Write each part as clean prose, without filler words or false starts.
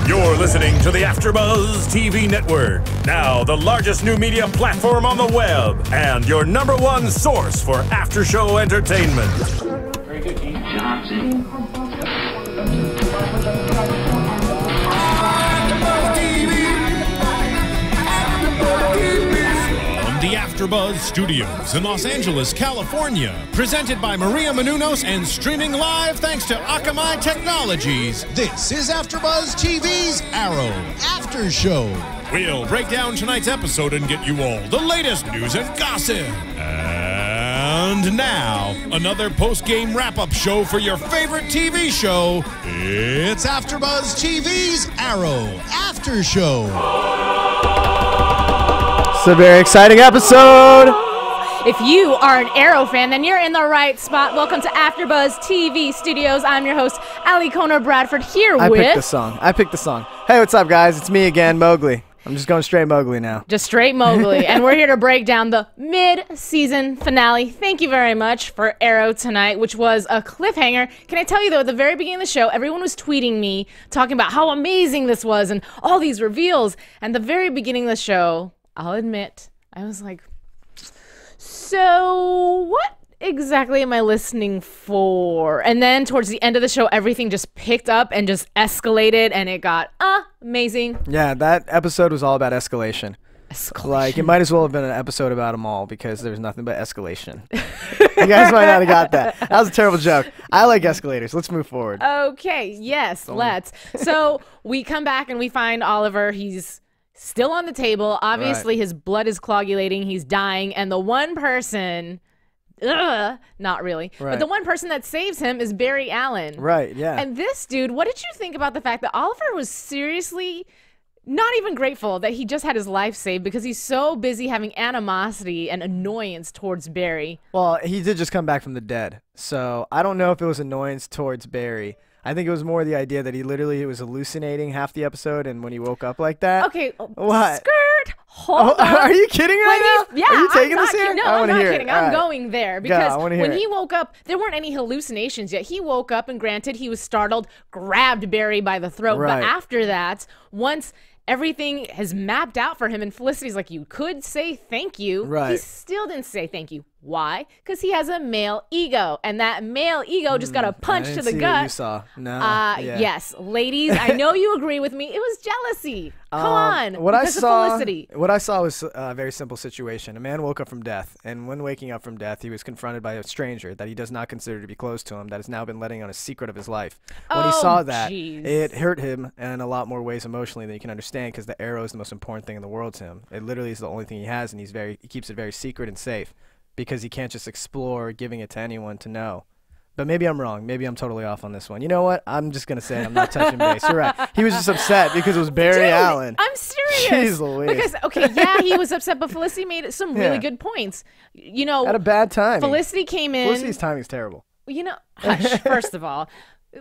You're listening to the AFTERBUZZ TV network, now the largest new media platform on the web, and your #1 source for after-show entertainment. Very good, Keith Johnson. The AFTERBUZZ Studios in Los Angeles, California. Presented by Maria Menounos and streaming live thanks to Akamai Technologies. This is AFTERBUZZ TV's Arrow After Show. We'll break down tonight's episode and get you all the latest news and gossip. And now, another post-game wrap-up show for your favorite TV show. It's AFTERBUZZ TV's Arrow After Show. It's a very exciting episode. If you are an Arrow fan, then you're in the right spot. Welcome to AFTERBUZZ TV Studios. I'm your host, Alikona Bradford, here with... I picked the song. Hey, what's up, guys? It's me again, Mowgli. I'm just going straight Mowgli now. Just straight Mowgli. And we're here to break down the mid-season finale. Thank you very much for Arrow tonight, which was a cliffhanger. Can I tell you, though, at the very beginning of the show, everyone was tweeting me, talking about how amazing this was and all these reveals. And the very beginning of the show, I'll admit, I was like, so what exactly am I listening for? And then towards the end of the show, everything just picked up and just escalated, and it got amazing. Yeah, that episode was all about escalation. Like, it might as well have been an episode about them all because there's nothing but escalation. You guys might not have got that. That was a terrible joke. I like escalators. Let's move forward. Okay, yes, let's. So we come back and we find Oliver. He's still on the table. Obviously, his blood is coagulating. He's dying. And the one person, not really, but the one person that saves him is Barry Allen. Right, yeah. And this dude, what did you think about the fact that Oliver was seriously not even grateful that he just had his life saved because he's so busy having animosity and annoyance towards Barry? Well, he did just come back from the dead. So I don't know if it was annoyance towards Barry. I think it was more the idea that he literally was hallucinating half the episode, and when he woke up like that. Okay, what? Skirt. Hold on. Are you kidding right now? Yeah, are you taking I'm this here? No, I'm not kidding. I'm going there because when he woke up, there weren't any hallucinations yet. He woke up, and granted, he was startled, grabbed Barry by the throat. But after that, once everything has mapped out for him, and Felicity's like, you could say thank you. He still didn't say thank you. Why? Because he has a male ego, and that male ego just got a punch to the gut. What you saw. No. Yes, ladies, I know you agree with me. It was jealousy. Come on. What I saw Felicity. Was a very simple situation. A man woke up from death, and when waking up from death, he was confronted by a stranger that he does not consider to be close to him, that has now been letting on a secret of his life. When he saw that, it hurt him in a lot more ways emotionally than you can understand, because the arrow is the most important thing in the world to him. It literally is the only thing he has, and he keeps it very secret and safe, because he can't just explore giving it to anyone to know. But maybe I'm wrong. Maybe I'm totally off on this one. You know what? I'm just going to say I'm not touching base. You're right. He was just upset because it was Barry Allen. I'm serious. Jeez Louise. Because, okay, yeah, he was upset, but Felicity made some really good points. You know, at a bad time. Felicity came in. Felicity's timing is terrible. You know, hush, first of all.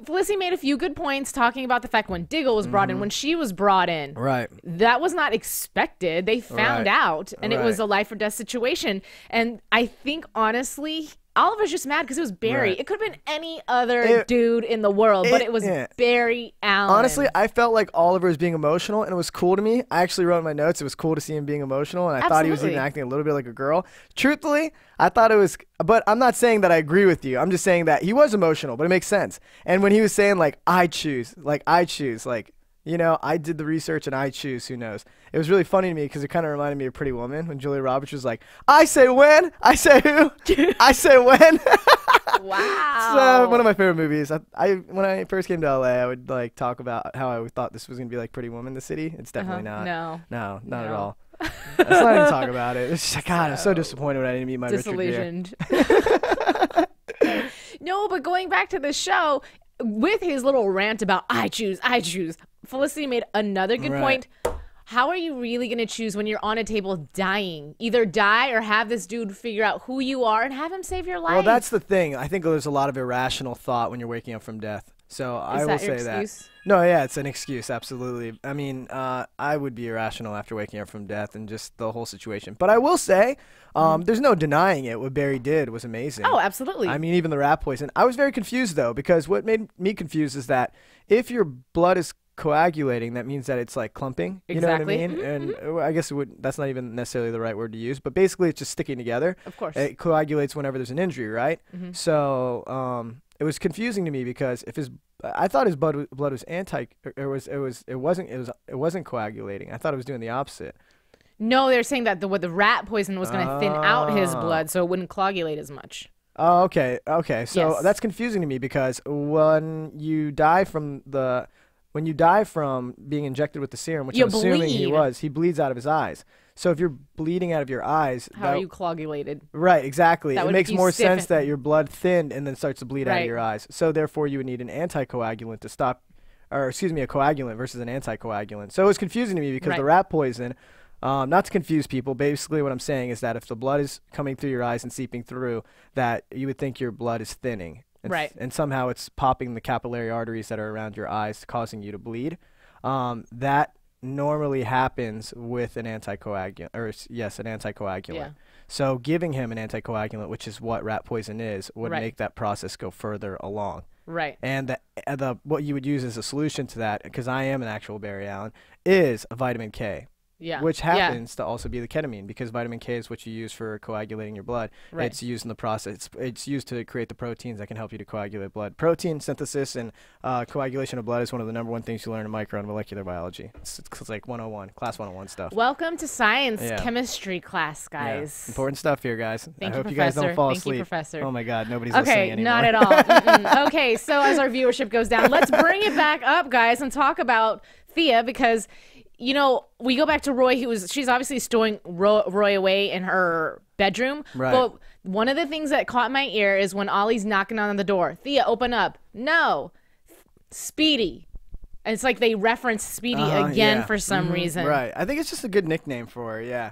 Felicity made a few good points talking about the fact when Diggle was brought in, when she was brought in. Right. That was not expected. They found out, and it was a life or death situation. And I think, honestly, Oliver's just mad because it was Barry. It could have been any other dude in the world, but it was Barry Allen. Honestly, I felt like Oliver was being emotional, and it was cool to me. I actually wrote in my notes, it was cool to see him being emotional, and I thought he was even acting a little bit like a girl. Truthfully, I thought it was, but I'm not saying that I agree with you. I'm just saying that he was emotional, but it makes sense. And when he was saying, like, I choose, you know, I did the research and I choose, who knows. It was really funny to me because it kind of reminded me of Pretty Woman when Julia Roberts was like, I say when, I say who, I say when. Wow. So one of my favorite movies. When I first came to LA, I would like talk about how I thought this was going to be like Pretty Woman, the city. It's definitely not. No, not at all. Let's not even talk about it. It's just like, God, I'm so disappointed when I didn't meet my disillusioned. No, but going back to the show, with his little rant about I choose, Felicity made another good point. How are you really going to choose when you're on a table dying? Either die or have this dude figure out who you are and have him save your life. Well, that's the thing. I think there's a lot of irrational thought when you're waking up from death. So I will say that. No, yeah, it's an excuse, absolutely. I mean, I would be irrational after waking up from death and just the whole situation. But I will say, there's no denying it. What Barry did was amazing. Oh, absolutely. I mean, even the rat poison. I was very confused, though, because what made me confused is that if your blood is coagulating, that means that it's like clumping. You know what I mean? And I guess that's not even necessarily the right word to use, but basically it's just sticking together. Of course. It coagulates whenever there's an injury, right? So it was confusing to me because I thought his blood was it wasn't coagulating. I thought it was doing the opposite. No, they're saying that the rat poison was going to thin out his blood so it wouldn't coagulate as much. Oh, okay. So that's confusing to me because when you die from being injected with the serum, which I'm assuming he bleeds out of his eyes. So if you're bleeding out of your eyes, how are you coagulated? Right, exactly. It makes more sense that your blood thinned and then starts to bleed out of your eyes. So therefore, you would need an anticoagulant to stop, or excuse me, a coagulant versus an anticoagulant. So it was confusing to me because the rat poison. Not to confuse people, basically what I'm saying is that if the blood is coming through your eyes and seeping through, that you would think your blood is thinning. And somehow it's popping the capillary arteries that are around your eyes, causing you to bleed. That normally happens with an anticoagulant, an anticoagulant. Yeah. So giving him an anticoagulant, which is what rat poison is, would make that process go further along. Right. And what you would use as a solution to that, because I am an actual Barry Allen, is a vitamin K. Yeah. Which happens to also be the ketamine, because vitamin K is what you use for coagulating your blood. Right. It's used in the process. It's used to create the proteins that can help you to coagulate blood. Protein synthesis and coagulation of blood is one of the #1 things you learn in micro and molecular biology. It's like 101, class 101 stuff. Welcome to science chemistry class, guys. Yeah. Important stuff here, guys. Thank I you, hope you guys don't fall asleep. Thank you, Professor. Oh my God, nobody's listening anymore. Not at all. Okay, so as our viewership goes down, let's bring it back up, guys, and talk about Thea, because you know, we go back to Roy. She's obviously stowing Roy away in her bedroom. Right. But one of the things that caught my ear is when Ollie's knocking on the door. Thea, open up. No. Speedy. And it's like they reference Speedy again for some reason. Right. I think it's just a good nickname for her. Yeah.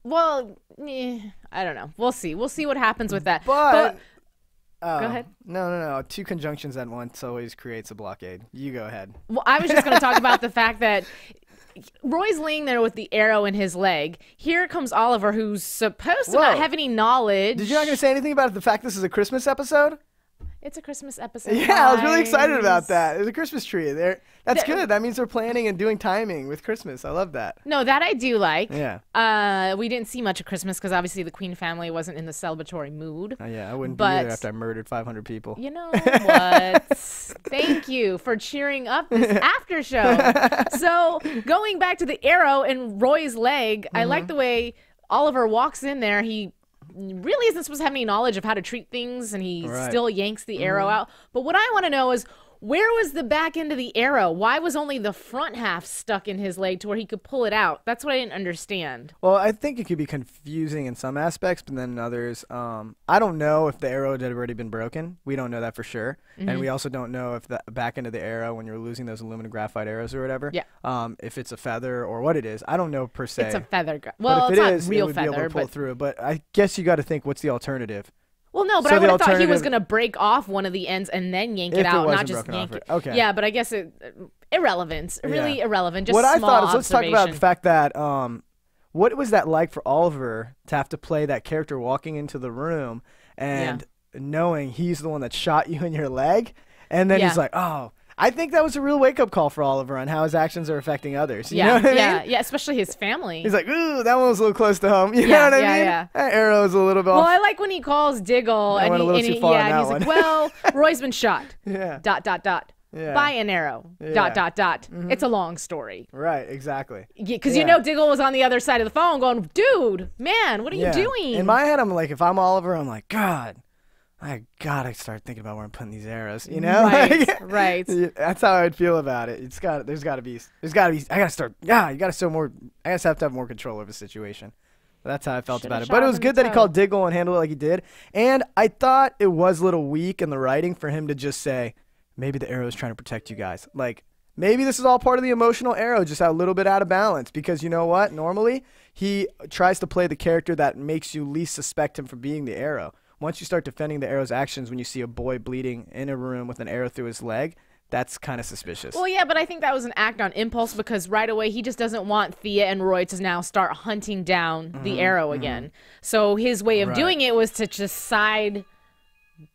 Well, I don't know. We'll see. We'll see what happens with that. But go ahead. No. 2 conjunctions at once always creates a blockade. You go ahead. Well, I was just going to talk about the fact that Roy's laying there with the arrow in his leg. Here comes Oliver, who's supposed to not have any knowledge. Did you not going to say anything about the fact this is a Christmas episode? It's a Christmas episode. Yeah, guys. I was really excited about that. There's a Christmas tree there. That's good. That means they're planning and doing timing with Christmas. I love that. No, that I do like. Yeah. We didn't see much of Christmas because obviously the Queen family wasn't in the celebratory mood. Yeah, I wouldn't be either after I murdered 500 people. You know what? Thank you for cheering up this after show. So going back to the arrow in Roy's leg, I like the way Oliver walks in there. He really isn't supposed to have any knowledge of how to treat things, and he still yanks the arrow out. But what I want to know is, where was the back end of the arrow? Why was only the front half stuck in his leg to where he could pull it out? That's what I didn't understand. Well, I think it could be confusing in some aspects, but then in others, I don't know if the arrow had already been broken. We don't know that for sure. And we also don't know if the back end of the arrow, when you're losing those aluminum graphite arrows or whatever, if it's a feather or what it is. I don't know per se. It's a feather. Well, it's not real feather, it would be able to pull through. But I guess you got to think, what's the alternative? Well, no, but I would have thought he was going to break off one of the ends and then yank it out, not just yank it. Okay. Yeah, but I guess irrelevant. Really irrelevant. Just what I thought is, let's talk about the fact that what was that like for Oliver to have to play that character walking into the room and knowing he's the one that shot you in your leg, and then he's like, oh. I think that was a real wake-up call for Oliver on how his actions are affecting others. You know what I mean? Yeah, especially his family. He's like, ooh, that one was a little close to home. You know what I mean? Yeah. That arrow was a little bit off. Well, I like when he calls Diggle, and he's like, well, Roy's been shot. Yeah. ... By an arrow. ... It's a long story. Right, exactly. Because you know Diggle was on the other side of the phone going, dude, man, what are you doing? In my head, I'm like, if I'm Oliver, I'm like, God, I gotta start thinking about where I'm putting these arrows, you know? Right. That's how I'd feel about it. There's gotta be, you gotta have to have more control over the situation. That's how I felt about it. But it was good that he called Diggle and handled it like he did. And I thought it was a little weak in the writing for him to just say, maybe the arrow is trying to protect you guys. Like, maybe this is all part of the emotional arrow, just a little bit out of balance. Because you know what? Normally, he tries to play the character that makes you least suspect him for being the arrow. Once you start defending the arrow's actions when you see a boy bleeding in a room with an arrow through his leg, that's kind of suspicious. Well, yeah, but I think that was an act on impulse because right away he just doesn't want Thea and Roy to now start hunting down the arrow again. So his way of doing it was to just side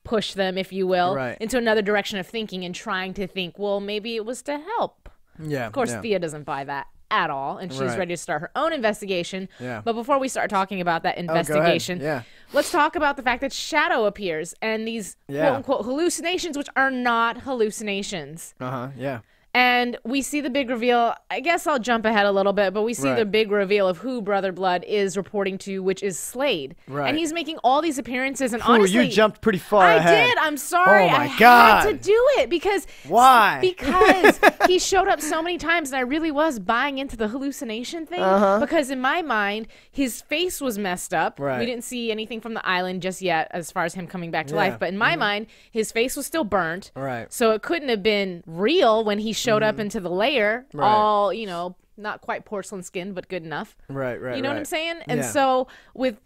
push them, if you will, into another direction of thinking and trying to think, well, maybe it was to help. Yeah. Of course, Thea doesn't buy that at all, and she's ready to start her own investigation. Yeah. But before we start talking about that investigation, let's talk about the fact that Shadow appears and these quote-unquote hallucinations, which are not hallucinations. Yeah. And we see the big reveal. I guess I'll jump ahead a little bit, but we see the big reveal of who Brother Blood is reporting to, which is Slade. Right. And he's making all these appearances. And honestly, you jumped pretty far ahead. I did. I'm sorry. Oh my I God. had to do it because why? Because he showed up so many times, and I really was buying into the hallucination thing. Because in my mind, his face was messed up. Right. We didn't see anything from the island just yet, as far as him coming back to life. But in my mind, his face was still burnt. Right. So it couldn't have been real when he showed up into the layer, all, you know, not quite porcelain skin, but good enough. Right. You know what I'm saying? And so with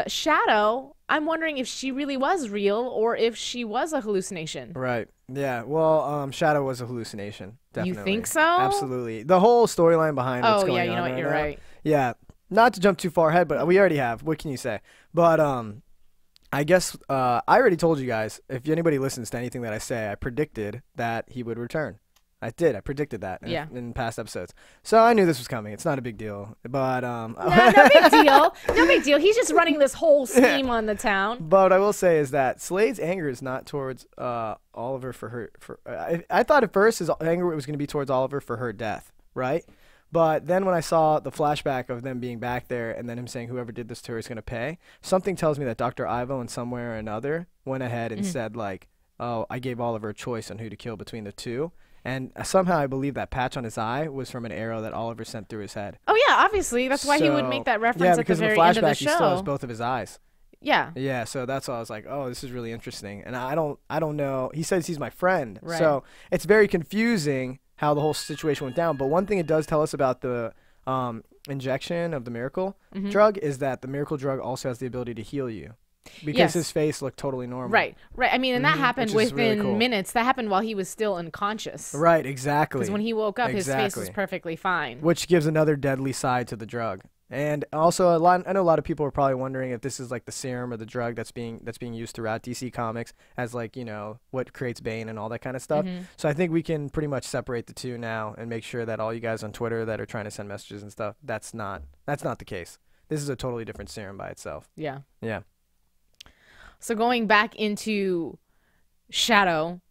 Shadow, I'm wondering if she really was real or if she was a hallucination. Right. Yeah. Well, Shadow was a hallucination. Definitely. You think so? Absolutely. The whole storyline behind what's going on. Oh, yeah, you know what? You're right. Yeah. Not to jump too far ahead, but we already have. What can you say? But I guess I already told you guys, if anybody listens to anything that I say, I predicted that he would return. I did. I predicted that in past episodes. So I knew this was coming. It's not a big deal. But no big deal. No big deal. He's just running this whole scheme on the town. But what I will say is that Slade's anger is not towards Oliver for her. I thought at first his anger was going to be towards Oliver for her death, right? But then when I saw the flashback of them being back there and then him saying whoever did this to her is going to pay, something tells me that Dr. Ivo in some way or another went ahead and said like, oh, I gave Oliver a choice on who to kill between the two. And somehow I believe that patch on his eye was from an arrow that Oliver sent through his head. Oh, yeah, obviously. That's why he would make that reference at the very end of the show. He still has both of his eyes. Yeah. Yeah, so that's why I was like, oh, this is really interesting. And I don't know. He says he's my friend. Right. So it's very confusing how the whole situation went down. But one thing it does tell us about the injection of the miracle drug is that the miracle drug also has the ability to heal you. Because his face looked totally normal. Right. I mean, and that happened within minutes. That happened while he was still unconscious. Right, exactly. Because when he woke up, his face was perfectly fine. Which gives another deadly side to the drug. And also, I know a lot of people are probably wondering if this is like the serum or the drug that's being used throughout DC Comics as like, you know, what creates Bane and all that kind of stuff. So I think we can pretty much separate the two now and make sure that all you guys on Twitter that are trying to send messages and stuff, that's not the case. This is a totally different serum by itself. Yeah. Yeah. So going back into Shadow,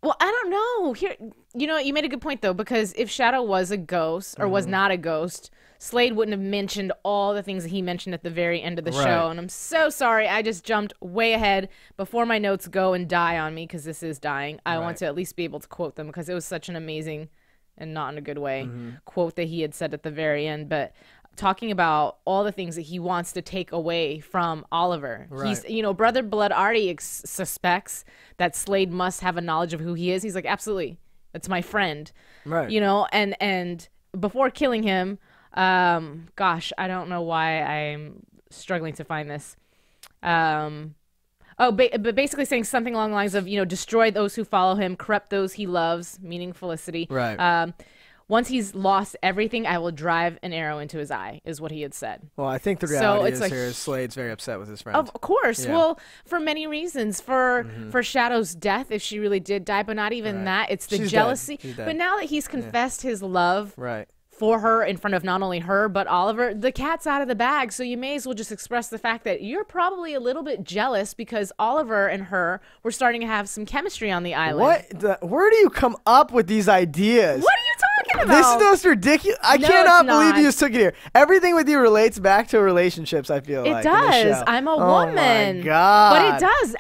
well, I don't know. Here, you know, you made a good point though, because if Shadow was a ghost or was not a ghost, Slade wouldn't have mentioned all the things that he mentioned at the very end of the show. And I'm so sorry. I just jumped way ahead before my notes go and die on me, because this is dying. I want to at least be able to quote them because it was such an amazing, and not in a good way, quote that he had said at the very end. But talking about all the things that he wants to take away from Oliver. He's, you know, Brother Blood already suspects that Slade must have a knowledge of who he is. He's like, absolutely, that's my friend. Right. You know, and before killing him, gosh, I don't know why I'm struggling to find this. But basically saying something along the lines of, you know, destroy those who follow him, corrupt those he loves, meaning Felicity. Right. Once he's lost everything, I will drive an arrow into his eye, is what he had said. Well, I think the reality is Slade's very upset with his friend. Of course. Yeah. Well, for many reasons. For Shadow's death, if she really did die, but not even that. It's the jealousy. But now that he's confessed his love for her in front of not only her, but Oliver, the cat's out of the bag. So you may as well just express the fact that you're probably a little bit jealous because Oliver and her were starting to have some chemistry on the island. Where do you come up with these ideas? What are you talking about? This is the most ridiculous. I cannot believe you just took it here. Everything with you relates back to relationships, I feel like. It does. I'm a woman. Oh my God. But it does.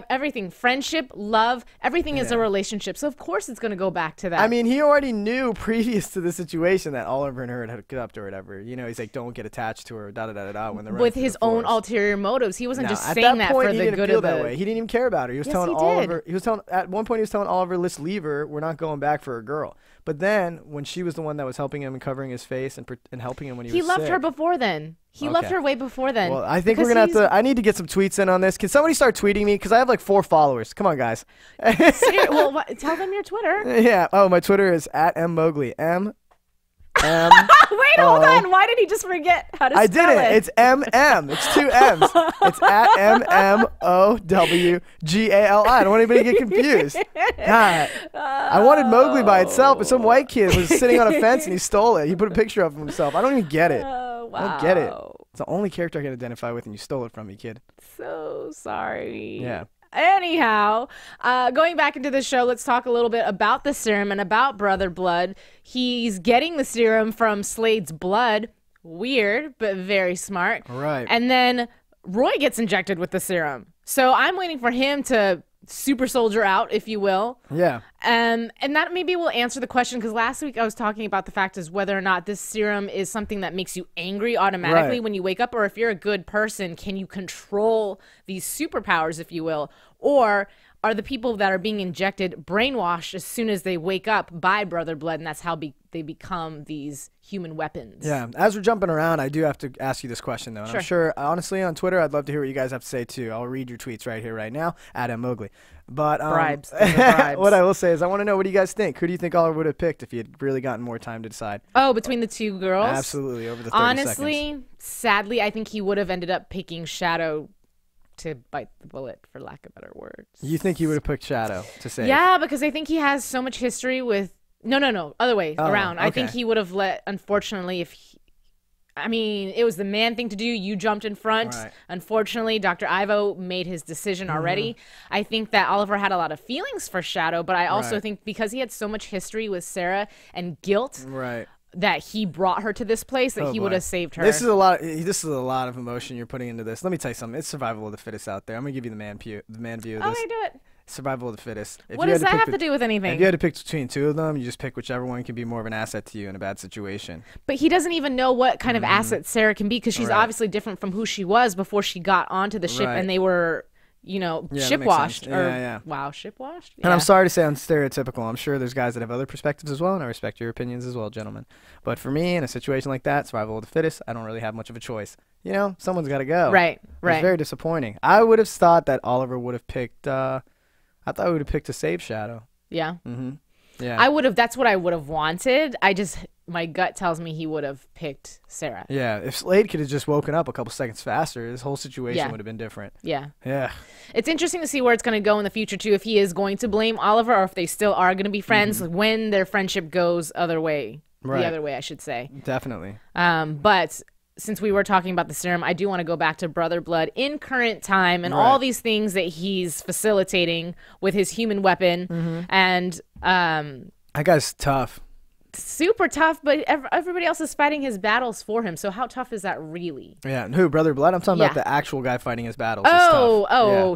Everything, friendship, love, everything is a relationship. So of course it's going to go back to that. I mean, he already knew previous to this situation that Oliver and her had hooked up to or whatever. You know, he's like, don't get attached to her, da-da-da-da-da, when they're with his own ulterior motives. He wasn't just saying that for the good of that way. He didn't even care about her. He was telling Oliver, at one point he was telling Oliver, let's leave her. We're not going back for a girl. But then when she was the one that was helping him and covering his face and helping him when he was sick. He loved her before then. He loved her way before then. Well, I think we're going to have to, I need to get some tweets in on this. Can somebody start tweeting me? Because I have like 4 followers. Come on, guys. Well, tell them your Twitter. Yeah. Oh, my Twitter is @mmowgli. M. Wait, hold on. Why did he just forget how to spell it? I didn't. It's M-M. It's 2 M's. It's at M-M-O-W-G-A-L-I. I don't want anybody to get confused. God. I wanted Mowgli by itself, but some white kid was sitting on a fence and he stole it. He put a picture of himself. I don't even get it. Wow. I don't get it. It's the only character I can identify with, and you stole it from me, kid. So sorry. Yeah. Anyhow, going back into the show, let's talk a little bit about the serum and about Brother Blood. He's getting the serum from Slade's blood. Weird, but very smart. Right. And then Roy gets injected with the serum. So I'm waiting for him to super soldier out, if you will. Yeah. And that maybe will answer the question, because last week I was talking about the fact is whether or not this serum is something that makes you angry automatically when you wake up, or if you're a good person, can you control these superpowers, if you will? Or are the people that are being injected brainwashed as soon as they wake up by Brother Blood, and that's how they become these human weapons? Yeah. As we're jumping around, I do have to ask you this question, though. And Sure. I'm sure, honestly, on Twitter, I'd love to hear what you guys have to say, too. I'll read your tweets right here, right now, at Mowgli. But Bribes. Bribes. what I will say is I want to know, what do you guys think? Who do you think Oliver would have picked if he had really gotten more time to decide? Oh, between the two girls? Absolutely, over the 30 Honestly, seconds. sadly, I think he would have ended up picking Shadow to bite the bullet, for lack of better words. You think he would have picked Shadow to save? Yeah, because I think he has so much history with... No, other way around. I think he would have unfortunately, I mean, it was the man thing to do. You jumped in front. Right. Unfortunately, Dr. Ivo made his decision already. I think that Oliver had a lot of feelings for Shadow, but I also think because he had so much history with Sarah and guilt, that he brought her to this place, that he would have saved her. This is a lot of emotion you're putting into this. Let me tell you something. It's survival of the fittest out there. I'm gonna give you the man view of this. Okay, do it. Survival of the fittest. What does that have to do with anything? If you had to pick between two of them, you just pick whichever one can be more of an asset to you in a bad situation. But he doesn't even know what kind of asset Sarah can be, because she's obviously different from who she was before she got onto the ship and they were, ship-washed. Wow, ship-washed? Yeah. And I'm sorry to say I'm stereotypical. I'm sure there's guys that have other perspectives as well, and I respect your opinions as well, gentlemen. But for me, in a situation like that, survival of the fittest, I don't really have much of a choice. Someone's got to go. Right. It's very disappointing. I would have thought that Oliver would have picked... I thought we would have picked to save Shadow. Yeah. Yeah. That's what I would have wanted. My gut tells me he would have picked Sarah. Yeah. If Slade could have just woken up a couple seconds faster, this whole situation would have been different. Yeah. Yeah. It's interesting to see where it's going to go in the future, too, if he is going to blame Oliver or if they still are going to be friends when their friendship goes the other way, I should say. Definitely. But... since we were talking about the serum, I do want to go back to Brother Blood in current time and all these things that he's facilitating with his human weapon. And that guy's tough. Super tough, but everybody else is fighting his battles for him. So how tough is that really? Yeah. And who? Brother Blood? I'm talking about the actual guy fighting his battles.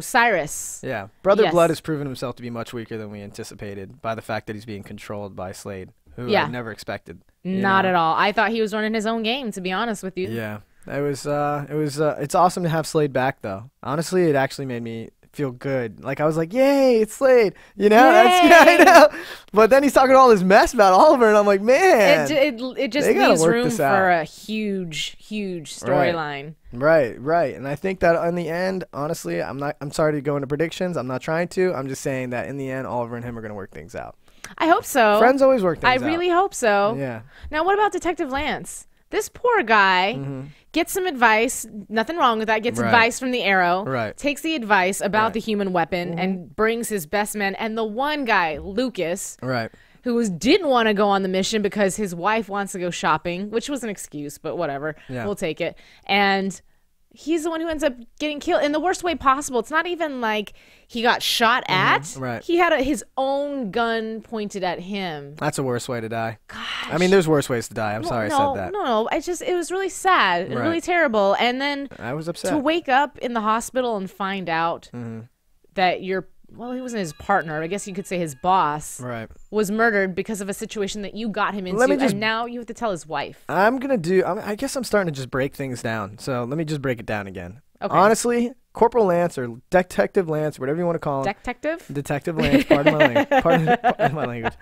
Cyrus. Yeah. Brother Blood has proven himself to be much weaker than we anticipated by the fact that he's being controlled by Slade, who I never expected. Not at all. I thought he was running his own game, to be honest with you. Yeah. It's awesome to have Slade back, though. Honestly, it actually made me feel good. Like, I was like, yay, it's Slade. I know. But then he's talking all this mess about Oliver, and I'm like, man. It just leaves room for a huge storyline. Right. And I think that in the end, honestly, I'm sorry to go into predictions. I'm not trying to. I'm just saying that in the end, Oliver and him are going to work things out. I hope so. Friends always work things out. I really hope so. Yeah. Now, what about Detective Lance? This poor guy gets some advice. Nothing wrong with that. Gets advice from the Arrow. Right. Takes the advice about the human weapon and brings his best man. And the one guy, Lucas, who didn't want to go on the mission because his wife wants to go shopping, which was an excuse, but whatever. Yeah. We'll take it. And he's the one who ends up getting killed in the worst way possible. It's not even like he got shot at. Right. He had his own gun pointed at him. That's a worse way to die. Gosh. I mean, there's worse ways to die. I'm sorry I said that. No. It was really sad and really terrible. And then I was upset to wake up in the hospital and find out that he wasn't his partner. I guess you could say his boss was murdered because of a situation that you got him into, and now you have to tell his wife. I guess I'm starting to just break things down. So let me just break it down again. Okay. Honestly, Corporal Lance or Detective Lance, whatever you want to call him. Detective Lance, pardon my language,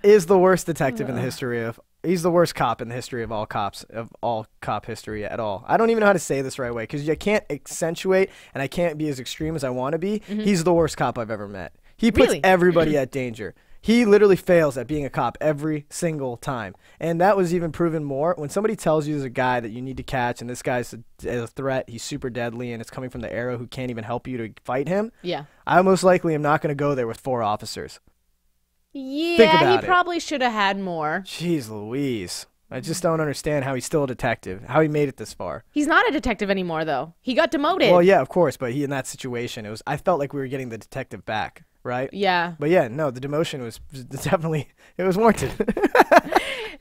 is the worst detective in the history of... He's the worst cop in the history of all cops, of all cop history at all. I don't even know how to say this right way because I can't accentuate and I can't be as extreme as I want to be. He's the worst cop I've ever met. He puts everybody at danger. He literally fails at being a cop every single time. And that was even proven more when somebody tells you there's a guy that you need to catch and this guy's a threat, he's super deadly, and it's coming from the Arrow who can't even help you to fight him. Yeah. I most likely am not going to go there with 4 officers. Yeah, he probably should have had more. Jeez Louise. I just don't understand how he's still a detective, how he made it this far. He's not a detective anymore, though. He got demoted. Well, yeah, of course, but in that situation, I felt like we were getting the detective back. Right? Yeah. But yeah, no, the demotion was definitely, it was warranted.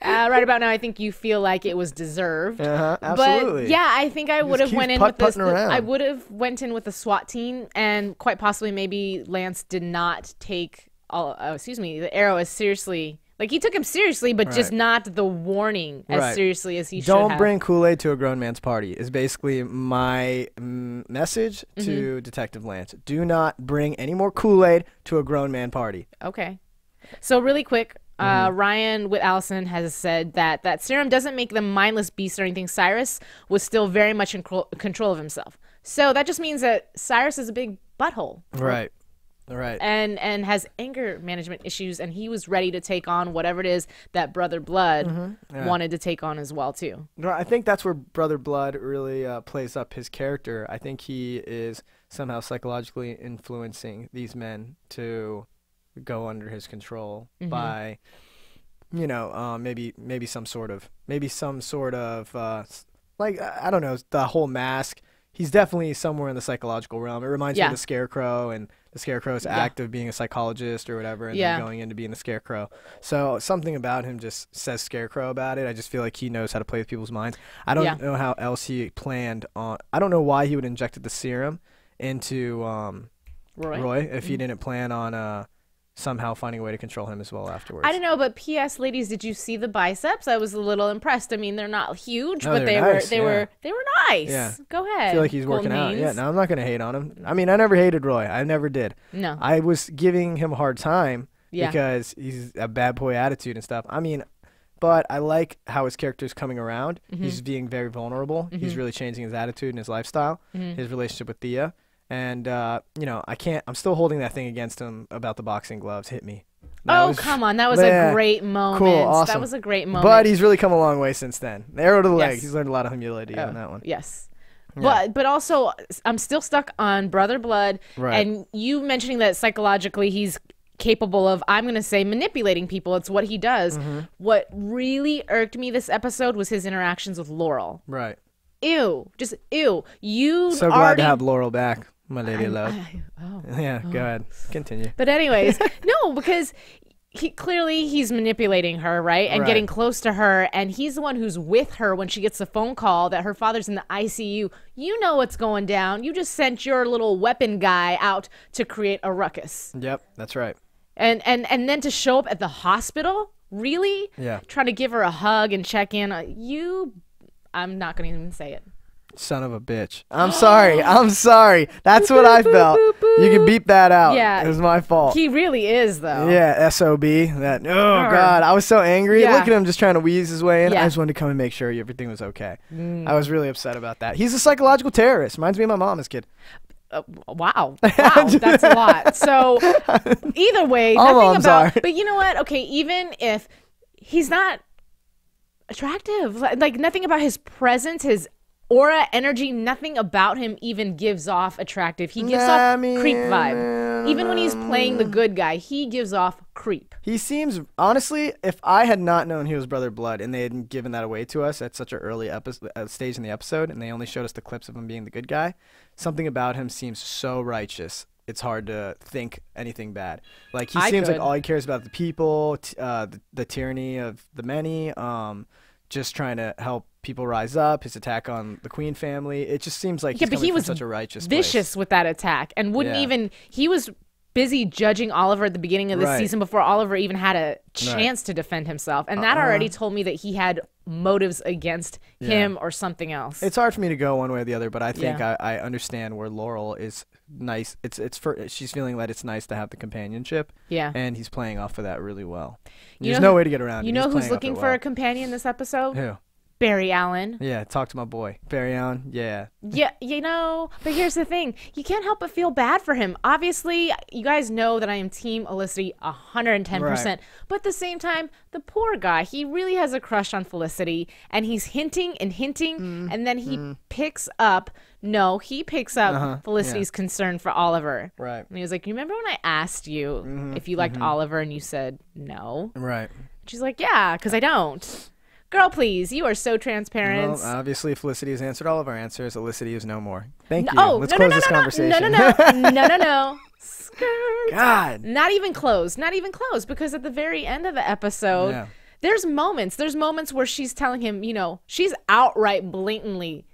Right about now, I think you feel like it was deserved. Absolutely. But yeah, I think I would have went in with this. I would have went in with the SWAT team, and quite possibly maybe Lance did not take the Arrow as seriously. Like, he took him seriously, but just not the warning as seriously as he should have. Don't bring Kool-Aid to a grown man's party is basically my message to Detective Lance. Do not bring any more Kool-Aid to a grown man party. Okay. So really quick, Ryan with Allison has said that serum doesn't make them mindless beasts or anything. Cyrus was still very much in control of himself. So that just means that Cyrus is a big butthole. Right. Right. And has anger management issues, and he was ready to take on whatever it is that Brother Blood wanted to take on as well, too. No, I think that's where Brother Blood really plays up his character. I think he is somehow psychologically influencing these men to go under his control by, you know, maybe some sort of like, I don't know, the whole mask. He's definitely somewhere in the psychological realm. It reminds me of the Scarecrow and the Scarecrow's act of being a psychologist or whatever and then going into being the Scarecrow. So something about him just says Scarecrow about it. I just feel like he knows how to play with people's minds. I don't know how else he planned on. I don't know why he would injected the serum into Roy if he didn't plan on somehow finding a way to control him as well afterwards. I don't know, but P.S. ladies, did you see the biceps? I was a little impressed. I mean, they're not huge, but they were nice. Yeah. Go ahead. I feel like he's working out. Yeah, no, I'm not gonna hate on him. I mean, I never hated Roy. I never did. No. I was giving him a hard time because he's a bad boy attitude and stuff. I mean, but I like how his character's coming around. He's being very vulnerable. He's really changing his attitude and his lifestyle, his relationship with Thea. And, you know, I'm still holding that thing against him about the boxing gloves. Hit me. Come on. That was a great moment. Cool, awesome. That was a great moment. But he's really come a long way since then. The arrow to the leg. He's learned a lot of humility on that one. Yes. Yeah. But also, I'm still stuck on Brother Blood. Right. And you mentioning that psychologically he's capable of, I'm going to say, manipulating people. It's what he does. What really irked me this episode was his interactions with Laurel. Right. Ew. Just ew. You so glad to have Laurel back. My lady love. Yeah, go ahead. Continue. But anyways, no, because he's manipulating her, right? And getting close to her, and he's the one who's with her when she gets the phone call that her father's in the ICU. You know what's going down. You just sent your little weapon guy out to create a ruckus. Yep, that's right. And then to show up at the hospital? Really? Yeah. Trying to give her a hug and check in. I'm not going to even say it. Son of a bitch. I'm sorry. I'm sorry. That's what I felt. You can beep that out. Yeah. It was my fault. He really is, though. Yeah, SOB. That. Oh, God. I was so angry. Look at him just trying to wheeze his way in. I just wanted to come and make sure everything was okay. I was really upset about that. He's a psychological terrorist. Reminds me of my mom as a kid. Wow. That's a lot. So, either way, nothing about... But you know what? Okay, even if he's not attractive, like nothing about his presence, his aura, energy, nothing about him even gives off attractive. He gives off creep vibe. Even when he's playing the good guy, he gives off creep. He seems, honestly, if I had not known he was Brother Blood and they hadn't given that away to us at such an early stage in the episode and they only showed us the clips of him being the good guy, something about him seems so righteous. It's hard to think anything bad. Like, he seems like all he cares about the people, the tyranny of the many, just trying to help people rise up, his attack on the Queen family. It just seems like he's coming from such a righteous vicious place. With that attack and wouldn't even, he was busy judging Oliver at the beginning of the season before Oliver even had a chance to defend himself. And that already told me that he had motives against him or something else. It's hard for me to go one way or the other, but I think I understand where Laurel is nice. She's feeling that it's nice to have the companionship. Yeah. And he's playing off of that really well. There's no way to get around it. You know who's looking for a companion this episode? Who? Barry Allen. Yeah, talk to my boy. Barry Allen, yeah. Yeah, you know, but here's the thing. You can't help but feel bad for him. Obviously, you guys know that I am Team Olisky 110%. Right. But at the same time, the poor guy, he really has a crush on Felicity, and he's hinting and hinting, and then he picks up Felicity's concern for Oliver. Right. And he was like, you remember when I asked you if you liked Oliver and you said no? Right. She's like, yeah, because I don't. Girl, please, you are so transparent. Well, obviously, Felicity has answered all of our answers. Felicity is no more. Thank you. Let's close this conversation. No. Skirt. God. Not even close. Not even close. Because at the very end of the episode, there's moments where she's telling him, you know, she's outright blatantly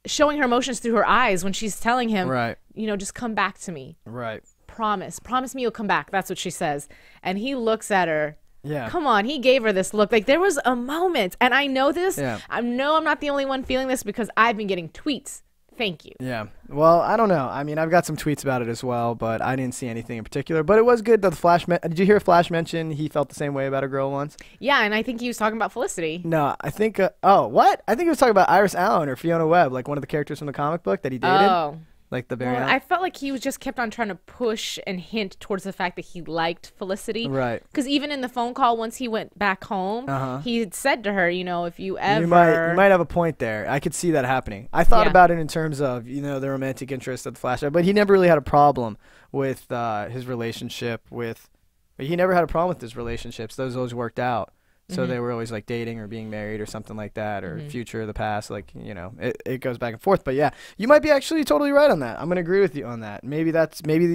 showing her emotions through her eyes when she's telling him, you know, just come back to me. Right. Promise me you'll come back. That's what she says. And he looks at her. Yeah. Come on, he gave her this look. Like, there was a moment, and I know this. Yeah. I know I'm not the only one feeling this because I've been getting tweets. Thank you. Yeah. Well, I don't know. I mean, I've got some tweets about it as well, but I didn't see anything in particular. But it was good that the Flash. Did you hear Flash mention he felt the same way about a girl once? Yeah, and I think he was talking about Felicity. No, I think. Oh, what? I think he was talking about Iris Allen or Fiona Webb, like one of the characters from the comic book that he dated. Oh. Like the Barry Allen. I felt like he was just kept on trying to push and hint towards the fact that he liked Felicity. Right. Because even in the phone call, once he went back home, he had said to her, you know, if you ever... You might have a point there. I could see that happening. I thought about it in terms of, you know, the romantic interest of the Flash. But he never really had a problem with his relationship with... He never had a problem with his relationships. Those always worked out. So they were always like dating or being married or something like that, or future or the past, like, you know, it goes back and forth. But yeah, you might be actually totally right on that. I'm going to agree with you on that. Maybe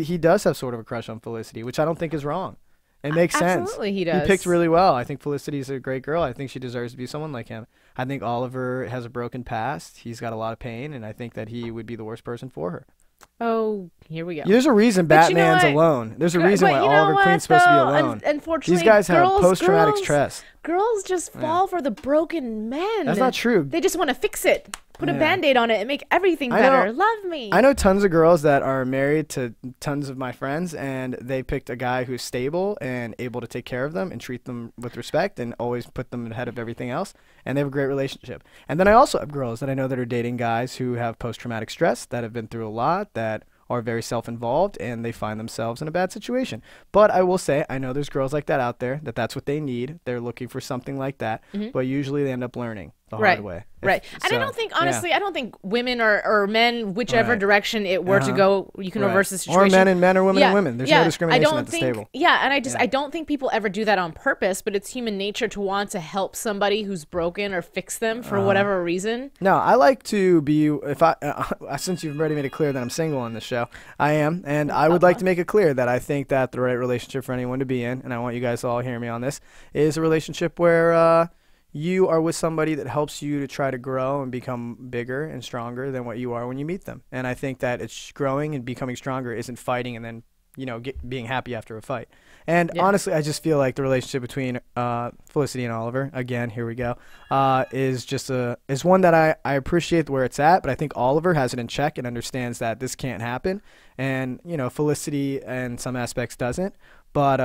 he does have sort of a crush on Felicity, which I don't think is wrong. It makes sense. Absolutely, he does. He picked really well. I think Felicity's a great girl. I think she deserves to be someone like him. I think Oliver has a broken past. He's got a lot of pain, and I think that he would be the worst person for her. Oh, here we go. There's a reason Batman's alone. There's a reason why Oliver Queen's supposed to be alone. Unfortunately, these guys have post-traumatic stress. Girls just fall for the broken men. That's not true. They just want to fix it. Put a Band-Aid on it and make everything better. Love me. I know tons of girls that are married to tons of my friends, and they picked a guy who's stable and able to take care of them and treat them with respect and always put them ahead of everything else, and they have a great relationship. And then I also have girls that I know that are dating guys who have post-traumatic stress, that have been through a lot, that are very self-involved, and they find themselves in a bad situation. But I will say, I know there's girls like that out there, that's what they need. They're looking for something like that, but usually they end up learning the hard way. Right. And I don't think, honestly, I don't think women or men, whichever direction it were to go, you can reverse the situation. Or men or women and women. There's no discrimination at this table. Yeah, and I don't think people ever do that on purpose, but it's human nature to want to help somebody who's broken or fix them for whatever reason. No, I like to be, since you've already made it clear that I'm single on this show, I am, and I would like to make it clear that I think that the right relationship for anyone to be in, and I want you guys to all hear me on this, is a relationship where you are with somebody that helps you to try to grow and become bigger and stronger than what you are when you meet them. And I think that it's growing and becoming stronger isn't fighting and then, you know, being happy after a fight. And honestly, I just feel like the relationship between Felicity and Oliver, again, here we go, is one that I appreciate where it's at, but I think Oliver has it in check and understands that this can't happen. And, you know, Felicity in some aspects doesn't. But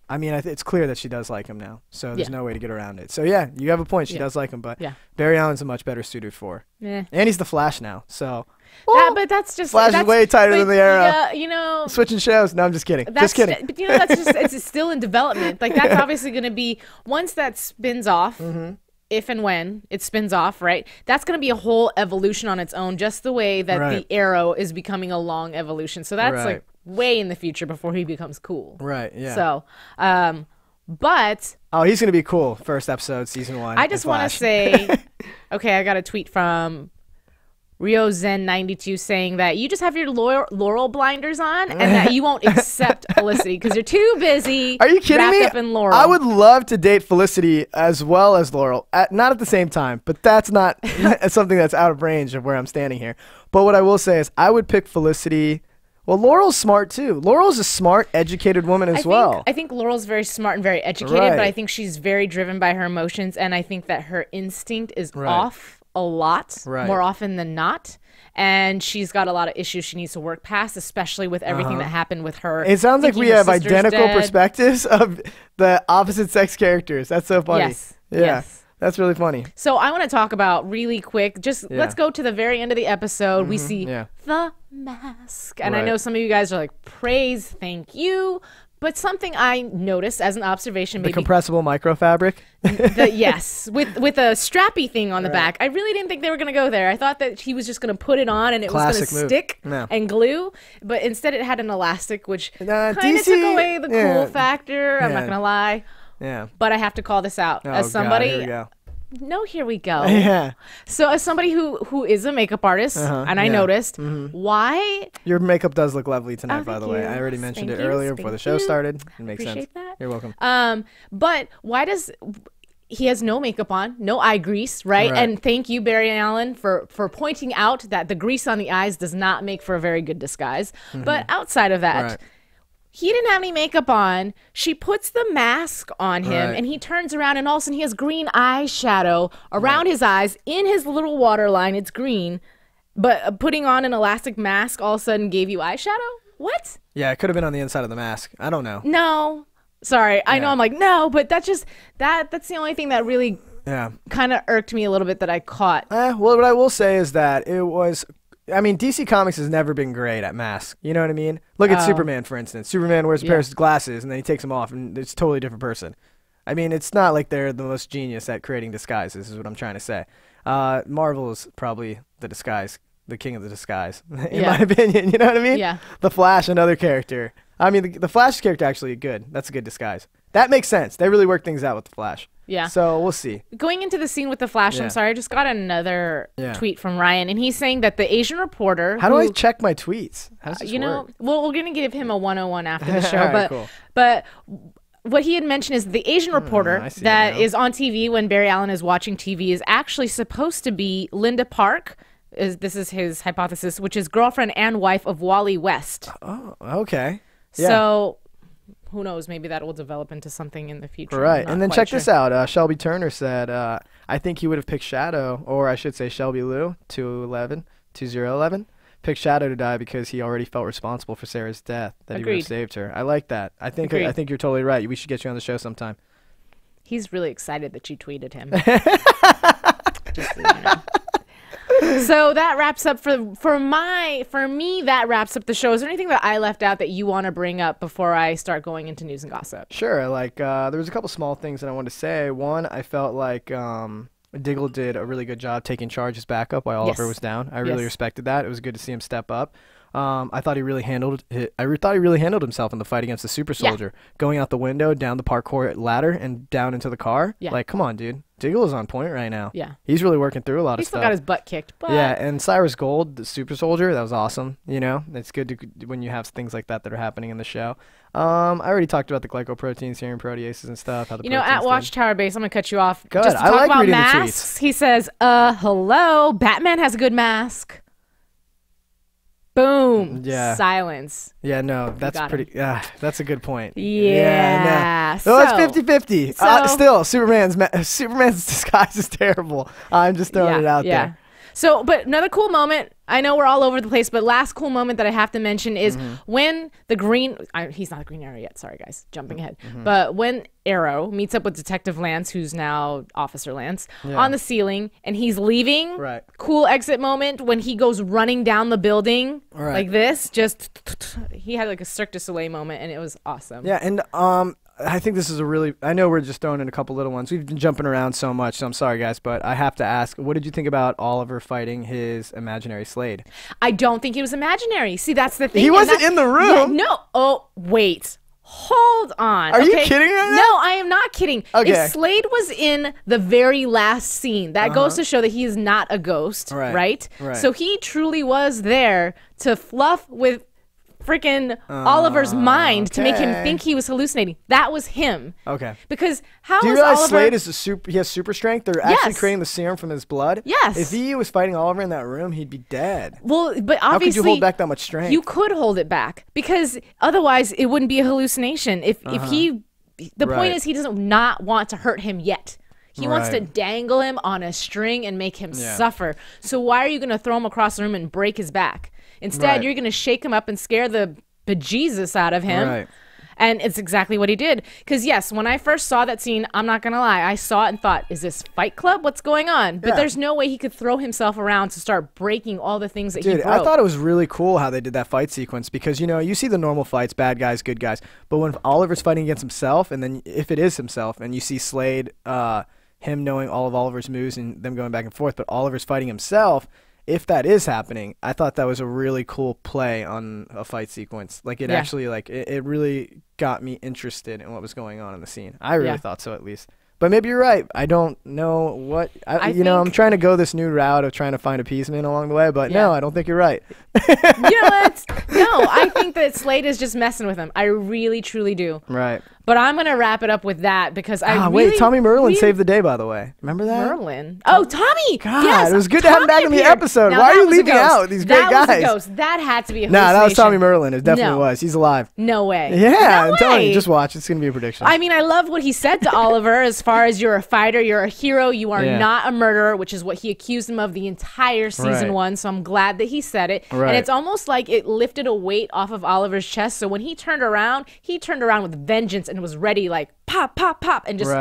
I mean, it's clear that she does like him now, so there's no way to get around it. So, yeah, you have a point. She does like him, but Barry Allen's a much better suited for her. And he's the Flash now, so. But that's just... Flash is way tighter than the Arrow. Yeah, you know... Switching shows. No, I'm just kidding. Just kidding. But, you know, that's just... It's still in development. Like, that's obviously going to be... Once that spins off... If and when it spins off, right? That's going to be a whole evolution on its own, just the way that the Arrow is becoming a long evolution. So that's like way in the future before he becomes cool. Right, yeah. So, but... Oh, he's going to be cool. First episode, season 1. I just want to say... Okay, I got a tweet from RioZen92 saying that you just have your Laurel blinders on and that you won't accept Felicity because you're too busy. Are you kidding me? Up in Laurel. I would love to date Felicity as well as Laurel, not at the same time, but that's not something that's out of range of where I'm standing here. But what I will say is I would pick Felicity. Well, Laurel's smart too. Laurel's a smart, educated woman as well. I think Laurel's very smart and very educated, but I think she's very driven by her emotions, and I think that her instinct is off a lot more often than not, and she's got a lot of issues she needs to work past, especially with everything that happened with her. It sounds like we have identical perspectives of the opposite sex characters. That's so funny. Yes. That's really funny. So I want to talk about really quick, let's go to the very end of the episode. We see the mask. And I know some of you guys are like, praise, thank you. But something I noticed as an observation, the compressible microfabric. Yes, with a strappy thing on the back. I really didn't think they were going to go there. I thought that he was just going to put it on and it was going to stick and glue. But instead it had an elastic, which kind of took away the cool factor. I'm not going to lie. Yeah. But I have to call this out as somebody. Here we go. No, here we go. Yeah. So as somebody who is a makeup artist, and I noticed, why... Your makeup does look lovely tonight, by the way. I already mentioned it earlier before the show started. It makes sense. That. You're welcome. But why does... He has no makeup on, no eye grease, right? And thank you, Barry Allen, for pointing out that the grease on the eyes does not make for a very good disguise. But outside of that... He didn't have any makeup on. She puts the mask on him, and he turns around, and all of a sudden he has green eyeshadow around his eyes in his little waterline. It's green, but putting on an elastic mask all of a sudden gave you eyeshadow? What? Yeah, it could have been on the inside of the mask. I don't know. No. Sorry. I know I'm like, no, but that's just, that's the only thing that really kind of irked me a little bit that I caught. Well, what I will say is that it was... I mean, DC Comics has never been great at masks. You know what I mean? Look at Superman, for instance. Superman wears a pair of glasses, and then he takes them off, and it's a totally different person. I mean, it's not like they're the most genius at creating disguises, is what I'm trying to say. Marvel is probably the king of the disguise, in my opinion. You know what I mean? Yeah. The Flash, another character. I mean, the Flash character actually good. That's a good disguise. That makes sense. They really work things out with the Flash. Yeah. So we'll see. Going into the scene with the Flash, I'm sorry, I just got another tweet from Ryan, and he's saying that the Asian reporter... How do I check my tweets? How does this work? Well, we're going to give him a 101 after the show, but what he had mentioned is the Asian reporter that is on TV when Barry Allen is watching TV is actually supposed to be Linda Park. This is his hypothesis, which is girlfriend and wife of Wally West. Oh, okay. Yeah. So... who knows? Maybe that will develop into something in the future. Right. And then check this out. Shelby Turner said, I think he would have picked Shadow, or I should say Shelby Lou, 2011, picked Shadow to die because he already felt responsible for Sarah's death, that he would have saved her. I like that. I think you're totally right. We should get you on the show sometime. He's really excited that you tweeted him. Just so you know. So that wraps up for me. That wraps up the show. Is there anything that I left out that you want to bring up before I start going into news and gossip? Sure. Like there was a couple small things that I wanted to say. One, I felt like Diggle did a really good job taking charge as backup while Oliver was down. I really respected that. It was good to see him step up. I thought he really handled himself in the fight against the super soldier, going out the window, down the parkour ladder, and down into the car. Yeah. Like, come on, dude. Diggle is on point right now. Yeah. He's really working through a lot of stuff. He still got his butt kicked. But... yeah, and Cyrus Gold, the super soldier, that was awesome. You know, it's good when you have things like that are happening in the show. I already talked about the glycoproteins, serum proteases and stuff. How the at Watchtower Base, I'm going to cut you off. Good. Just to I talk like about reading masks, the tweets. He says, hello, Batman has a good mask. Boom. Yeah. Silence. Yeah, no, that's pretty... that's a good point. Yeah. No, it's 50-50. Still, Superman's disguise is terrible. I'm just throwing it out there. So, but another cool moment, I know we're all over the place, but last cool moment that I have to mention is when the he's not a Green Arrow yet, sorry guys, jumping ahead. But when Arrow meets up with Detective Lance, who's now Officer Lance, on the ceiling, and he's leaving, cool exit moment when he goes running down the building like this, he had like a Cirque du Soleil moment, and it was awesome. Yeah, and I think this is I know we're just throwing in a couple little ones. We've been jumping around so much, so I'm sorry, guys, but I have to ask, what did you think about Oliver fighting his imaginary Slade? I don't think he was imaginary. See, that's the thing. He wasn't in the room. Yeah, no. Oh, wait. Hold on. Are you kidding right now? No, I am not kidding. Okay. If Slade was in the very last scene, that goes to show that he is not a ghost, right? So he truly was there to fluff with freaking Oliver's mind to make him think he was hallucinating. That was him. Okay. Because how do you is realize Oliver... Slade is he has super strength? They're actually creating the serum from his blood. Yes. If he was fighting Oliver in that room, he'd be dead. Well, but obviously... how could you hold back that much strength? You could hold it back because otherwise it wouldn't be a hallucination. If he... the point is he doesn't not want to hurt him yet. He wants to dangle him on a string and make him suffer. So why are you going to throw him across the room and break his back? Instead, you're going to shake him up and scare the bejesus out of him. And it's exactly what he did. Because, yes, when I first saw that scene, I'm not going to lie, I saw it and thought, is this Fight Club? What's going on? But there's no way he could throw himself around to start breaking all the things that he broke. I thought it was really cool how they did that fight sequence because, you know, you see the normal fights, bad guys, good guys. But when Oliver's fighting against himself, and then if it is himself, and you see Slade, him knowing all of Oliver's moves and them going back and forth, but Oliver's fighting himself, if that is happening, I thought that was a really cool play on a fight sequence. Like, it actually, like, it really got me interested in what was going on in the scene. I really thought so, at least. But maybe you're right. I don't know what you know. I'm trying to go this new route of trying to find appeasement along the way, but no, I don't think you're right. You know what? No, I think that Slade is just messing with him. I really, truly do. Right. But I'm gonna wrap it up with that because wait, Tommy Merlin saved the day, by the way. Remember that? Merlin. Oh, Tommy. God, yes, it was good to have him back in the episode. Why are you leaving out these great guys? That was a ghost. That had to be a hallucination. Nah, that was Tommy Merlin. It definitely was. He's alive. No way. Yeah, I'm telling you, just watch. It's gonna be a prediction. I mean, I love what he said to Oliver as far as you're a fighter, you're a hero, you are not a murderer, which is what he accused him of the entire season 1. So I'm glad that he said it. Right. And it's almost like it lifted a weight off of Oliver's chest. So when he turned around with vengeance and was ready, like, pop, pop, pop, and just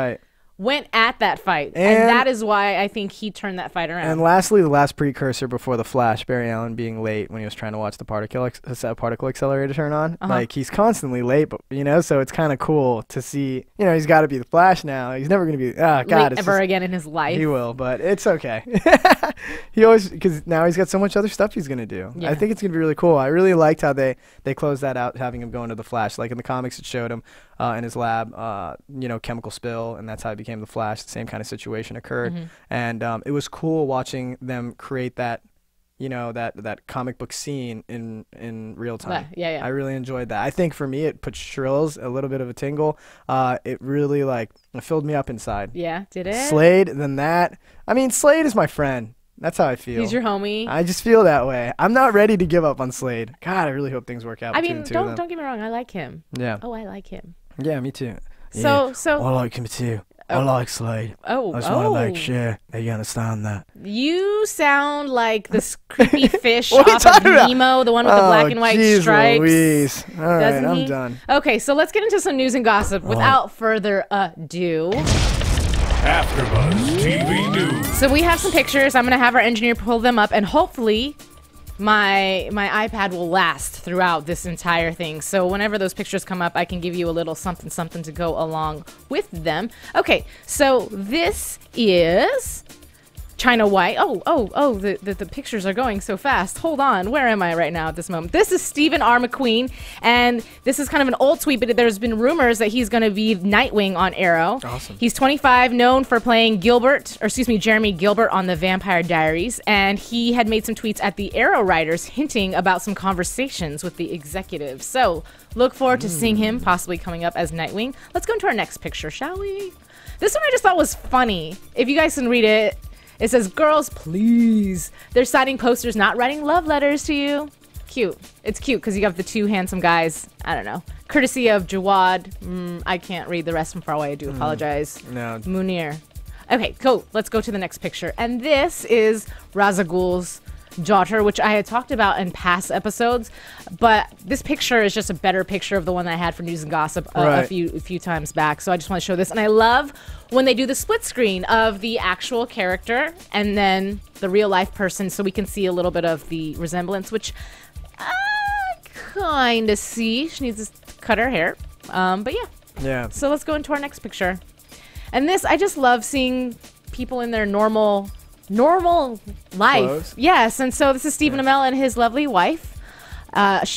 went at that fight. And that is why I think he turned that fight around. And lastly, the last precursor before the Flash, Barry Allen being late when he was trying to watch the particle accelerator turn on. Like, he's constantly late, but, you know, so it's kind of cool to see, you know, he's got to be the Flash now. He's never going to be, late ever again in his life. He will, but it's okay. He always, because now he's got so much other stuff he's going to do. Yeah. I think it's going to be really cool. I really liked how they closed that out, having him go into the Flash. Like in the comics, it showed him in his lab, you know, chemical spill, and that's how he became the Flash. The same kind of situation occurred. And it was cool watching them create that, you know, that comic book scene in real time. Yeah. I really enjoyed that. I think for me, it put shrills, a little bit of a tingle. It really, like, it filled me up inside. Yeah, did it? Slade, then that. I mean, Slade is my friend. That's how I feel. He's your homie. I just feel that way. I'm not ready to give up on Slade. God, I really hope things work out. I mean, don't get me wrong. I like him. Yeah. Oh, I like him. Yeah, me too. So I like him too. I like Slade. I just want to make sure that you understand that. You sound like this creepy fish off of Nemo, the one with the black and white stripes. Louise. All right, I'm done. Okay, so let's get into some news and gossip without further ado. AfterBuzz TV News. So we have some pictures. I'm going to have our engineer pull them up, and hopefully my iPad will last throughout this entire thing. So whenever those pictures come up, I can give you a little something to go along with them. Okay, so this is China White. The pictures are going so fast. Hold on. Where am I right now at this moment? This is Stephen R. McQueen, and this is kind of an old tweet, but there's been rumors that he's going to be Nightwing on Arrow. Awesome. He's 25, known for playing Jeremy Gilbert on The Vampire Diaries, and he had made some tweets at the Arrow writers hinting about some conversations with the executives. So look forward to seeing him possibly coming up as Nightwing. Let's go into our next picture, shall we? This one I just thought was funny. If you guys can read it, it says, "Girls, please." They're signing posters, not writing love letters to you. Cute. It's cute because you have the two handsome guys. I don't know. Courtesy of Jawad. I can't read the rest from far away. I do apologize. No. Munir. Okay, cool. Let's go to the next picture. And this is Ra's al Ghul's daughter, which I had talked about in past episodes, but this picture is just a better picture of the one that I had for news and gossip a few times back. So I just want to show this, and I love when they do the split screen of the actual character and then the real life person, so we can see a little bit of the resemblance, which I kind of see. She needs to cut her hair, but yeah. So let's go into our next picture, and this, I just love seeing people in their normal life. Clothes. Yes, and so this is Stephen Amell and his lovely wife,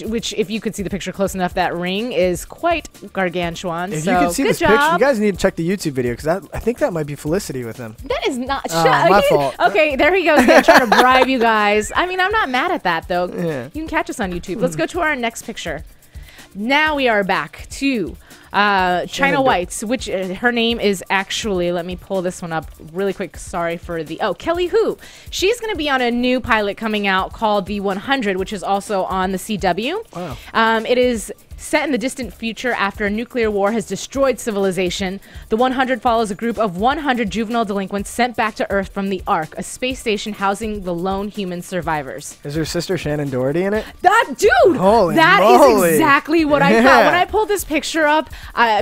which, if you could see the picture close enough, that ring is quite gargantuan. If you could see this picture, you guys need to check the YouTube video, because I think that might be Felicity with him. That is not. My fault. Okay, there he goes again, trying to bribe you guys. I mean, I'm not mad at that, though. Yeah. You can catch us on YouTube. Let's go to our next picture. Now we are back to China White, which her name is actually, let me pull this one up really quick. Sorry for the, Kellie Hu. She's going to be on a new pilot coming out called The 100, which is also on the CW. Wow. It is Set in the distant future after a nuclear war has destroyed civilization, The 100 follows a group of 100 juvenile delinquents sent back to Earth from the Ark, a space station housing the lone human survivors. Is her sister Shannon Doherty in it? That dude! Holy that moly. is exactly what I thought. When I pulled this picture up,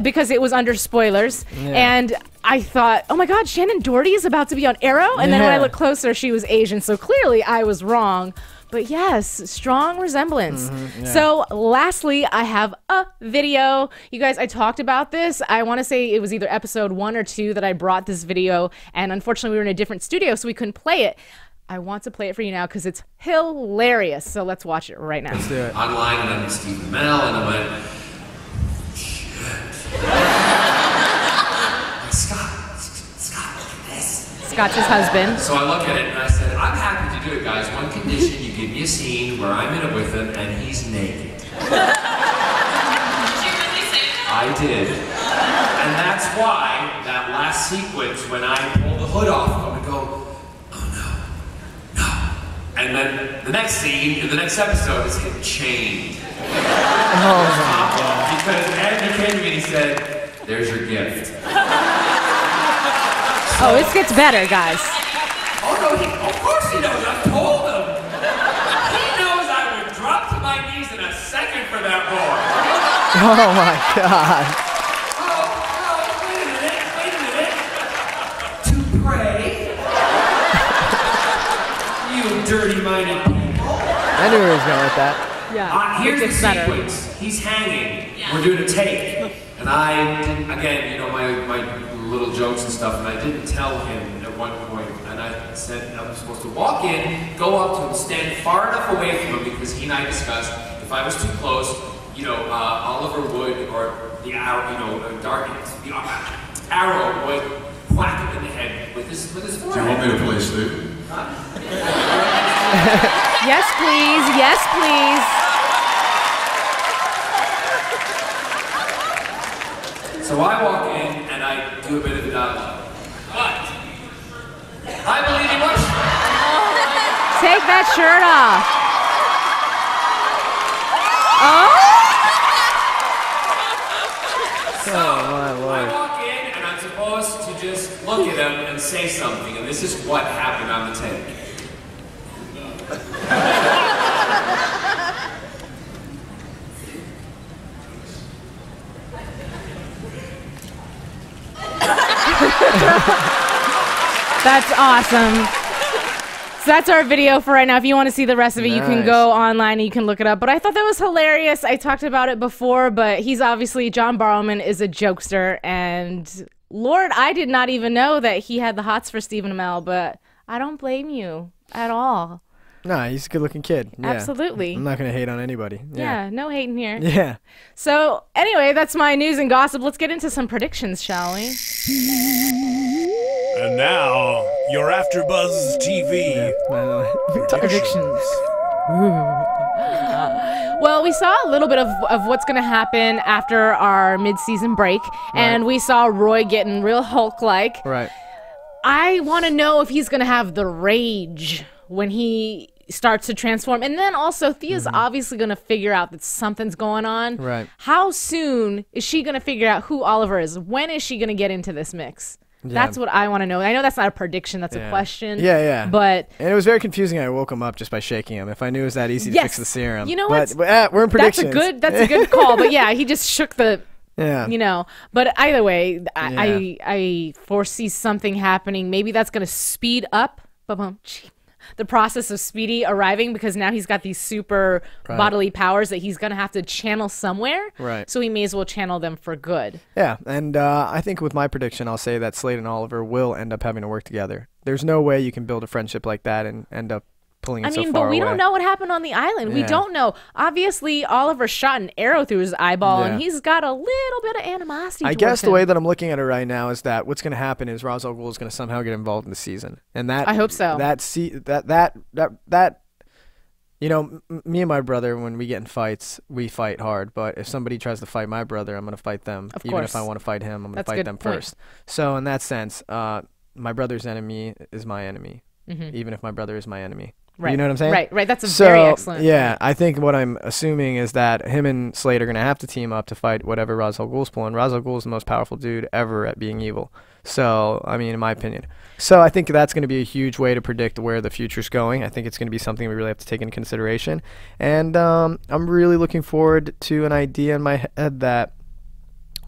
because it was under spoilers, and I thought, oh my God, Shannon Doherty is about to be on Arrow? And then when I looked closer, she was Asian, so clearly I was wrong. But yes, strong resemblance. So lastly, I have a video. You guys, I talked about this. I want to say it was either episode 1 or 2 that I brought this video, and unfortunately we were in a different studio, so we couldn't play it. I want to play it for you now because it's hilarious. So let's watch it right now. Let's do it. Online, and I'm Stephen Mel, and I went, shit. Scott, look at this. Scott's his husband. So I look at it and I said, I'm happy to do it, guys. One condition, you give me a scene where I'm in it with him and he's naked. Did you really say that? I did. And that's why that last sequence, when I pull the hood off, I'm gonna go, oh no. And then the next scene in the next episode is him chained. Oh my God. Because Andy came to me and he said, there's your gift. Oh, it gets better, guys. Oh no, of course he knows. I've told him. He knows I would drop to my knees in a second for that boy. Oh my God. Oh, wait a minute. To pray. You dirty-minded people. I knew he was going with that. Yeah, Here's it the gets better. sequence. He's hanging. We're doing a take. And I didn't, again, you know, my little jokes and stuff, and I didn't tell him at one point, and I said I was supposed to walk in, go up to him, stand far enough away from him, because he and I discussed if I was too close, you know, Oliver would, or the arrow, you know, the arrow would whack him in the head with his forehead. Do you want me to play Steve? Yes, please. Yes, please. So I walk in and I do a bit of the dialogue. But I believe he was. Take that shirt off. So I walk in and I'm supposed to just look at him and say something, and this is what happened on the take. That's awesome. So that's our video for right now. If you want to see the rest of it, you can go online and you can look it up. But I thought that was hilarious. I talked about it before, but he's obviously, John Barrowman is a jokester. And Lord, I did not even know that he had the hots for Stephen Amell, but I don't blame you at all. Nah, he's a good-looking kid. Yeah. Absolutely. I'm not going to hate on anybody. Yeah, no hating here. Yeah. So anyway, that's my news and gossip. Let's get into some predictions, shall we? And now, your AfterBuzz TV predictions. Well, we saw a little bit of what's going to happen after our mid-season break, and we saw Roy getting real Hulk-like. Right. I want to know if he's going to have the rage when he starts to transform. And then also, Thea's obviously going to figure out that something's going on. Right. How soon is she going to figure out who Oliver is? When is she going to get into this mix? Yeah. That's what I want to know. I know that's not a prediction, that's a question. Yeah. But and it was very confusing. I woke him up just by shaking him. If I knew it was that easy to fix the serum. You know what? But we're in predictions. That's a good call. But yeah, he just shook the you know. But either way, I foresee something happening. Maybe that's gonna speed up the process of Speedy arriving, because now he's got these super bodily powers that he's going to have to channel somewhere. Right. So he may as well channel them for good. Yeah, and I think with my prediction, I'll say that Slade and Oliver will end up having to work together. There's no way you can build a friendship like that and end up pulling it so far but we away. don't know what happened on the island. We don't know. Obviously, Oliver shot an arrow through his eyeball, and he's got a little bit of animosity I guess the way that I'm looking at it right now is that what's going to happen is Ra's al Ghul is going to somehow get involved in the season, and that I hope so. That you know, me and my brother, when we get in fights, we fight hard. But if somebody tries to fight my brother, I'm going to fight them. Of Even course. if I want to fight him, I'm going to fight them first. So in that sense, my brother's enemy is my enemy, even if my brother is my enemy. Right. You know what I'm saying? Right. That's a very excellent. Yeah, I think what I'm assuming is that him and Slade are going to have to team up to fight whatever Ra's al Ghul's pulling. Ra's al Ghul is the most powerful dude ever at being evil. So, I mean, in my opinion. So I think that's going to be a huge way to predict where the future's going. I think it's going to be something we really have to take into consideration. And I'm really looking forward to an idea in my head that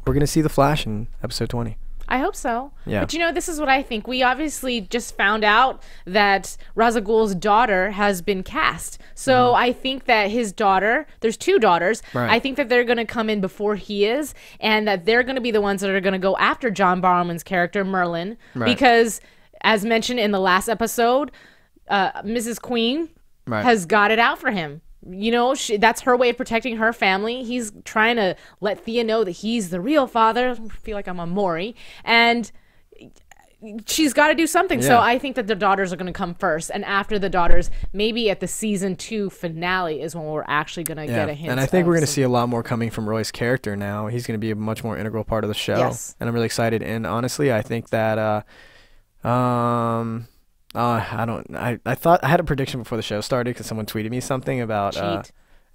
we're going to see the Flash in episode 20. I hope so. Yeah. But you know, this is what I think. We obviously just found out that Ra's al Ghul's daughter has been cast. So I think that his daughter, there's 2 daughters. Right. I think that they're going to come in before he is, and that they're going to be the ones that are going to go after John Barrowman's character, Merlin. Right. Because, as mentioned in the last episode, Mrs. Queen has got it out for him. You know, that's her way of protecting her family. He's trying to let Thea know that he's the real father. I feel like I'm a Maury. And she's got to do something. So I think that the daughters are going to come first. And after the daughters, maybe at the season 2 finale is when we're actually going to get a hint. And I think we're going to see a lot more coming from Roy's character now. He's going to be a much more integral part of the show. Yes. And I'm really excited. And honestly, I think that I thought I had a prediction before the show started because someone tweeted me something about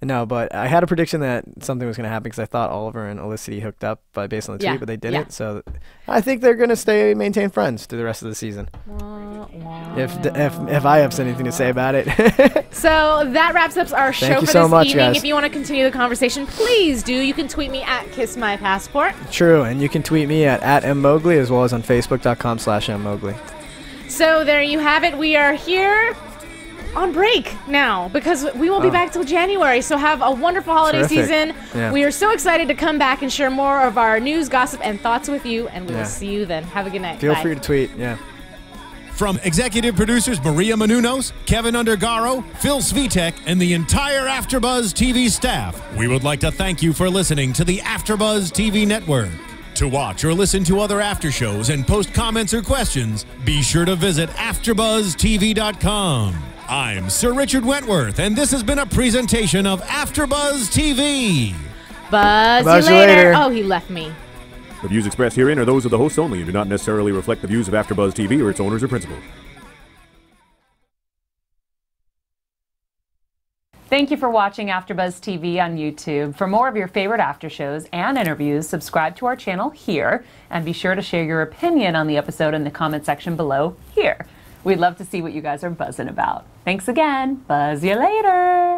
no, but I had a prediction that something was going to happen because I thought Oliver and Olisky hooked up based on the tweet, but they didn't. So I think they're going to maintain friends through the rest of the season. If I have anything to say about it. So that wraps up our show for this evening. Guys. If you want to continue the conversation, please do. You can tweet me at KissMyPassport. True, and you can tweet me at @mmowgli as well as on Facebook.com/mmowgli. So there you have it. We are here on break now because we won't be back till January. So have a wonderful holiday season. Yeah. We are so excited to come back and share more of our news, gossip, and thoughts with you. And we will see you then. Have a good night. Feel free to tweet. Yeah. From executive producers Maria Menounos, Kevin Undergaro, Phil Svitek, and the entire AfterBuzz TV staff, we would like to thank you for listening to the AfterBuzz TV network. To watch or listen to other after shows and post comments or questions, be sure to visit AfterBuzzTV.com. I'm Sir Richard Wentworth, and this has been a presentation of AfterBuzz TV. Buzz you later. Oh, he left me. The views expressed herein are those of the hosts only and do not necessarily reflect the views of AfterBuzz TV or its owners or principals. Thank you for watching AfterBuzz TV on YouTube. For more of your favorite after shows and interviews, subscribe to our channel here, and be sure to share your opinion on the episode in the comment section below here. We'd love to see what you guys are buzzing about. Thanks again. Buzz you later.